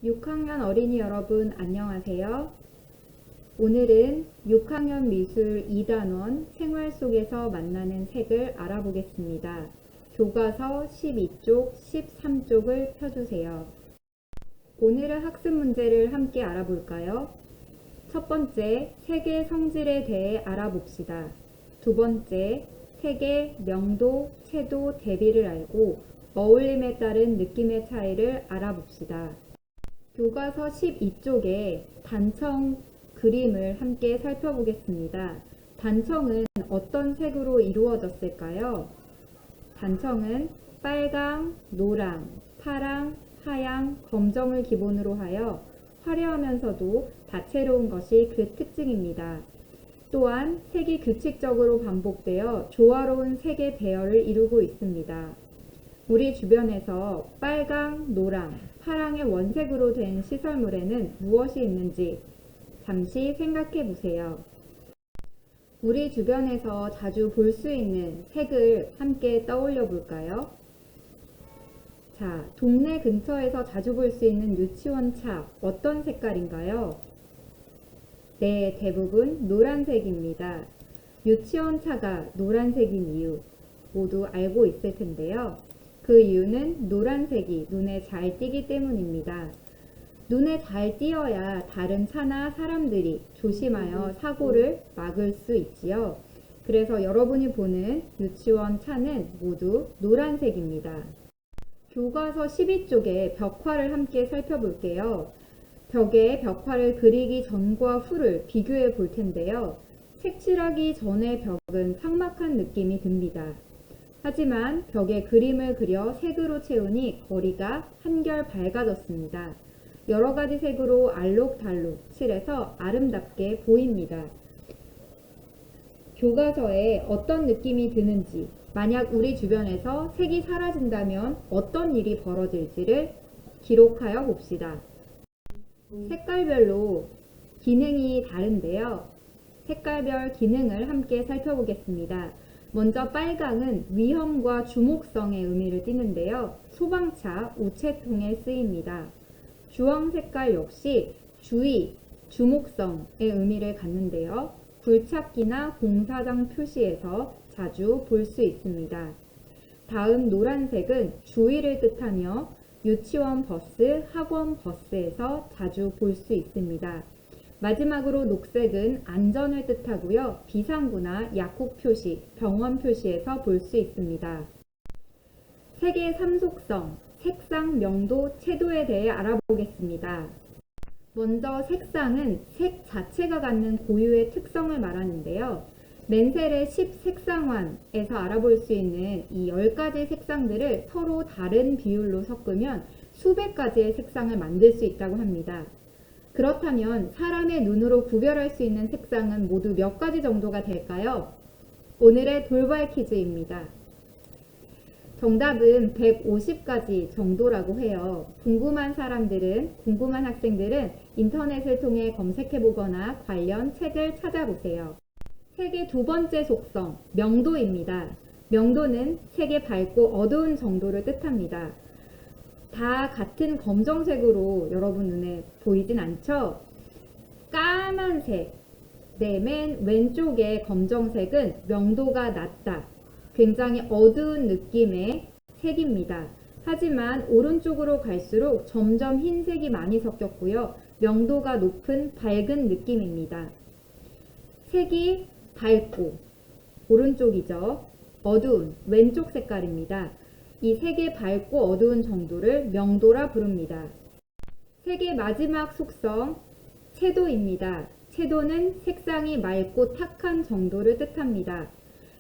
6학년 어린이 여러분 안녕하세요. 오늘은 6학년 미술 2단원 생활 속에서 만나는 색을 알아보겠습니다. 교과서 12쪽, 13쪽을 펴주세요. 오늘의 학습 문제를 함께 알아볼까요? 첫 번째, 색의 성질에 대해 알아봅시다. 두 번째, 색의 명도, 채도, 대비를 알고 어울림에 따른 느낌의 차이를 알아봅시다. 교과서 12쪽에 단청 그림을 함께 살펴보겠습니다. 단청은 어떤 색으로 이루어졌을까요? 단청은 빨강, 노랑, 파랑, 하양, 검정을 기본으로 하여 화려하면서도 다채로운 것이 그 특징입니다. 또한 색이 규칙적으로 반복되어 조화로운 색의 배열을 이루고 있습니다. 우리 주변에서 빨강, 노랑, 파랑의 원색으로 된 시설물에는 무엇이 있는지 잠시 생각해 보세요. 우리 주변에서 자주 볼 수 있는 색을 함께 떠올려 볼까요? 자, 동네 근처에서 자주 볼 수 있는 유치원 차 어떤 색깔인가요? 네, 대부분 노란색입니다. 유치원 차가 노란색인 이유 모두 알고 있을 텐데요. 그 이유는 노란색이 눈에 잘 띄기 때문입니다. 눈에 잘 띄어야 다른 차나 사람들이 조심하여 사고를 막을 수 있지요. 그래서 여러분이 보는 유치원 차는 모두 노란색입니다. 교과서 12쪽의 벽화를 함께 살펴볼게요. 벽에 벽화를 그리기 전과 후를 비교해 볼 텐데요. 색칠하기 전의 벽은 삭막한 느낌이 듭니다. 하지만 벽에 그림을 그려 색으로 채우니 거리가 한결 밝아졌습니다. 여러 가지 색으로 알록달록 칠해서 아름답게 보입니다. 교과서에 어떤 느낌이 드는지, 만약 우리 주변에서 색이 사라진다면 어떤 일이 벌어질지를 기록하여 봅시다. 색깔별로 기능이 다른데요. 색깔별 기능을 함께 살펴보겠습니다. 먼저 빨강은 위험과 주목성의 의미를 띠는데요. 소방차, 우체통에 쓰입니다. 주황 색깔 역시 주의, 주목성의 의미를 갖는데요. 굴착기나 공사장 표시에서 자주 볼 수 있습니다. 다음 노란색은 주의를 뜻하며 유치원 버스, 학원 버스에서 자주 볼 수 있습니다. 마지막으로 녹색은 안전을 뜻하고요. 비상구나 약국 표시, 병원 표시에서 볼 수 있습니다. 색의 삼속성, 색상, 명도, 채도에 대해 알아보겠습니다. 먼저 색상은 색 자체가 갖는 고유의 특성을 말하는데요. 맨셀의 10색상환에서 알아볼 수 있는 이 10가지 색상들을 서로 다른 비율로 섞으면 수백 가지의 색상을 만들 수 있다고 합니다. 그렇다면 사람의 눈으로 구별할 수 있는 색상은 모두 몇 가지 정도가 될까요? 오늘의 돌발 퀴즈입니다. 정답은 150가지 정도라고 해요. 궁금한 학생들은 인터넷을 통해 검색해 보거나 관련 책을 찾아보세요. 색의 두 번째 속성, 명도입니다. 명도는 색의 밝고 어두운 정도를 뜻합니다. 다 같은 검정색으로 여러분 눈에 보이진 않죠? 까만색, 맨 왼쪽의 검정색은 명도가 낮다. 굉장히 어두운 느낌의 색입니다. 하지만 오른쪽으로 갈수록 점점 흰색이 많이 섞였고요. 명도가 높은 밝은 느낌입니다. 색이 밝고 오른쪽이죠. 어두운 왼쪽 색깔입니다. 이 색의 밝고 어두운 정도를 명도라 부릅니다. 색의 마지막 속성, 채도입니다. 채도는 색상이 맑고 탁한 정도를 뜻합니다.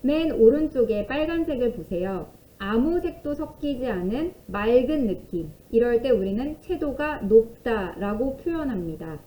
맨 오른쪽에 빨간색을 보세요. 아무 색도 섞이지 않은 맑은 느낌. 이럴 때 우리는 채도가 높다라고 표현합니다.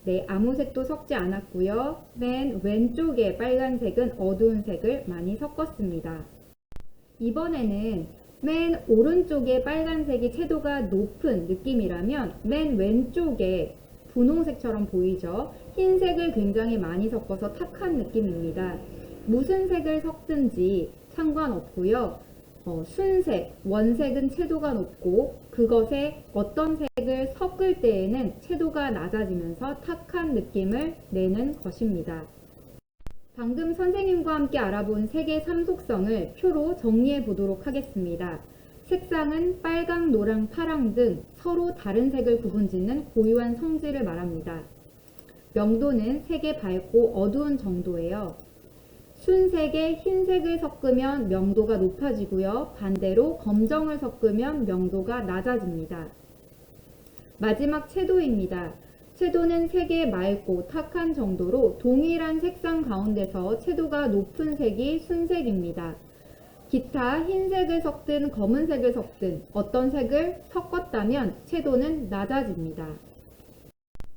네, 아무 색도 섞지 않았고요. 맨 왼쪽에 빨간색은 어두운 색을 많이 섞었습니다. 이번에는 맨 오른쪽에 빨간색이 채도가 높은 느낌이라면 맨 왼쪽에 분홍색처럼 보이죠? 흰색을 굉장히 많이 섞어서 탁한 느낌입니다. 무슨 색을 섞든지 상관없고요. 순색, 원색은 채도가 높고 그것에 어떤 색을 섞을 때에는 채도가 낮아지면서 탁한 느낌을 내는 것입니다. 방금 선생님과 함께 알아본 색의 삼속성을 표로 정리해 보도록 하겠습니다. 색상은 빨강, 노랑, 파랑 등 서로 다른 색을 구분짓는 고유한 성질을 말합니다. 명도는 색의 밝고 어두운 정도예요. 순색에 흰색을 섞으면 명도가 높아지고요. 반대로 검정을 섞으면 명도가 낮아집니다. 마지막 채도입니다. 채도는 색의 맑고 탁한 정도로 동일한 색상 가운데서 채도가 높은 색이 순색입니다. 기타 흰색을 섞든 검은색을 섞든 어떤 색을 섞었다면 채도는 낮아집니다.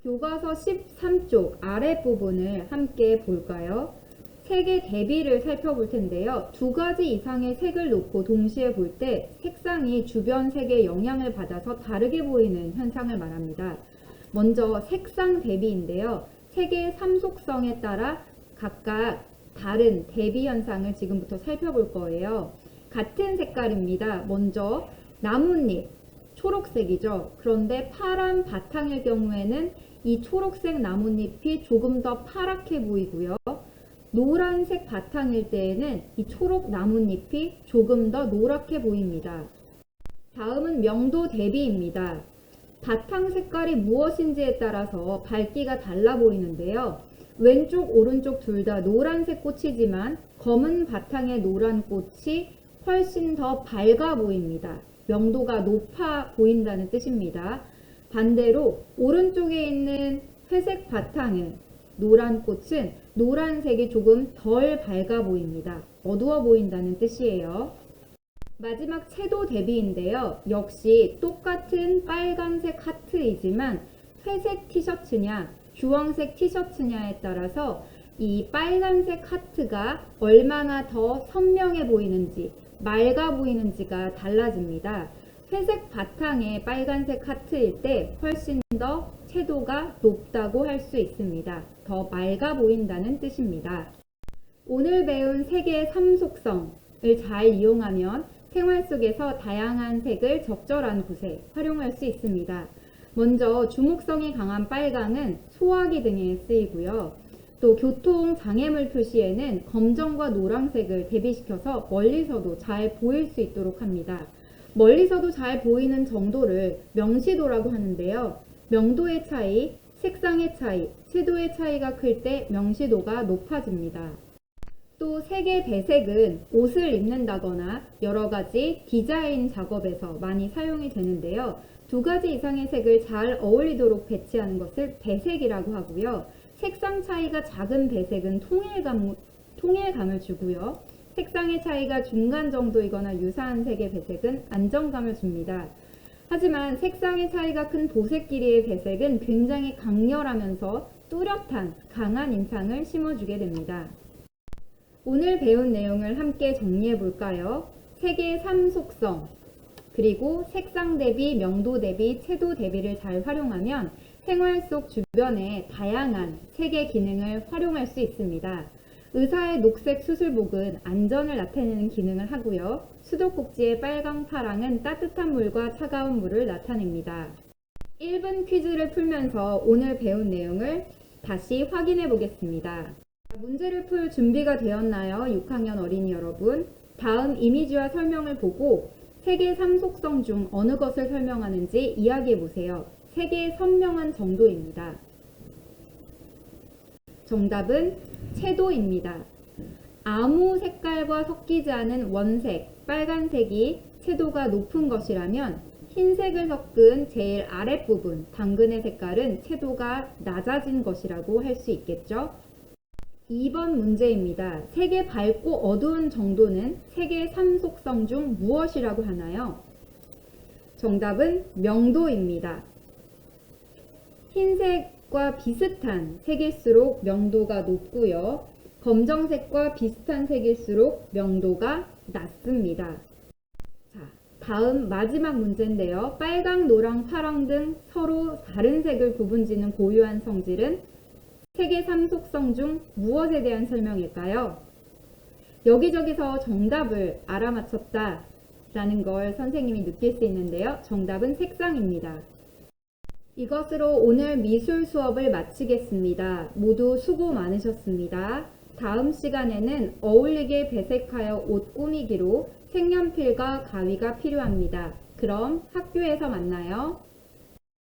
교과서 13쪽 아랫부분을 함께 볼까요? 색의 대비를 살펴볼 텐데요. 두 가지 이상의 색을 놓고 동시에 볼 때 색상이 주변 색에 영향을 받아서 다르게 보이는 현상을 말합니다. 먼저 색상 대비인데요. 색의 삼속성에 따라 각각 다른 대비 현상을 지금부터 살펴볼 거예요. 같은 색깔입니다. 먼저 나뭇잎, 초록색이죠. 그런데 파란 바탕일 경우에는 이 초록색 나뭇잎이 조금 더 파랗게 보이고요. 노란색 바탕일 때에는 이 초록 나뭇잎이 조금 더 노랗게 보입니다. 다음은 명도 대비입니다. 바탕 색깔이 무엇인지에 따라서 밝기가 달라 보이는데요. 왼쪽, 오른쪽 둘 다 노란색 꽃이지만 검은 바탕의 노란 꽃이 훨씬 더 밝아 보입니다. 명도가 높아 보인다는 뜻입니다. 반대로 오른쪽에 있는 회색 바탕의 노란 꽃은 노란색이 조금 덜 밝아 보입니다. 어두워 보인다는 뜻이에요. 마지막 채도 대비인데요. 역시 똑같은 빨간색 하트이지만 회색 티셔츠냐 주황색 티셔츠냐에 따라서 이 빨간색 하트가 얼마나 더 선명해 보이는지 맑아 보이는지가 달라집니다. 회색 바탕의 빨간색 하트일 때 훨씬 더 채도가 높다고 할 수 있습니다. 더 맑아 보인다는 뜻입니다. 오늘 배운 색의 삼속성을 잘 이용하면 생활 속에서 다양한 색을 적절한 곳에 활용할 수 있습니다. 먼저 주목성이 강한 빨강은 소화기 등에 쓰이고요. 또 교통 장애물 표시에는 검정과 노란색을 대비시켜서 멀리서도 잘 보일 수 있도록 합니다. 멀리서도 잘 보이는 정도를 명시도라고 하는데요. 명도의 차이, 색상의 차이, 채도의 차이가 클 때 명시도가 높아집니다. 또 색의 배색은 옷을 입는다거나 여러 가지 디자인 작업에서 많이 사용이 되는데요. 두 가지 이상의 색을 잘 어울리도록 배치하는 것을 배색이라고 하고요. 색상 차이가 작은 배색은 통일감을 주고요. 색상의 차이가 중간 정도이거나 유사한 색의 배색은 안정감을 줍니다. 하지만 색상의 차이가 큰 보색 길이의 배색은 굉장히 강렬하면서 뚜렷한 강한 인상을 심어주게 됩니다. 오늘 배운 내용을 함께 정리해 볼까요? 색의 삼속성, 그리고 색상 대비, 명도 대비, 채도 대비를 잘 활용하면 생활 속 주변의 다양한 색의 기능을 활용할 수 있습니다. 의사의 녹색 수술복은 안전을 나타내는 기능을 하고요. 수도꼭지의 빨강, 파랑은 따뜻한 물과 차가운 물을 나타냅니다. 1분 퀴즈를 풀면서 오늘 배운 내용을 다시 확인해 보겠습니다. 문제를 풀 준비가 되었나요? 6학년 어린이 여러분. 다음 이미지와 설명을 보고 색의 삼속성 중 어느 것을 설명하는지 이야기해 보세요. 색의 선명한 정도입니다. 정답은 채도입니다. 아무 색깔과 섞이지 않은 원색, 빨간색이 채도가 높은 것이라면 흰색을 섞은 제일 아랫부분, 당근의 색깔은 채도가 낮아진 것이라고 할 수 있겠죠? 2번 문제입니다. 색의 밝고 어두운 정도는 색의 삼속성 중 무엇이라고 하나요? 정답은 명도입니다. 흰색과 비슷한 색일수록 명도가 높고요. 검정색과 비슷한 색일수록 명도가 낮습니다. 자, 다음 마지막 문제인데요. 빨강, 노랑, 파랑 등 서로 다른 색을 구분짓는 고유한 성질은 색의 삼속성 중 무엇에 대한 설명일까요? 여기저기서 정답을 알아맞혔다 라는 걸 선생님이 느낄 수 있는데요. 정답은 색상입니다. 이것으로 오늘 미술 수업을 마치겠습니다. 모두 수고 많으셨습니다. 다음 시간에는 어울리게 배색하여 옷 꾸미기로 색연필과 가위가 필요합니다. 그럼 학교에서 만나요.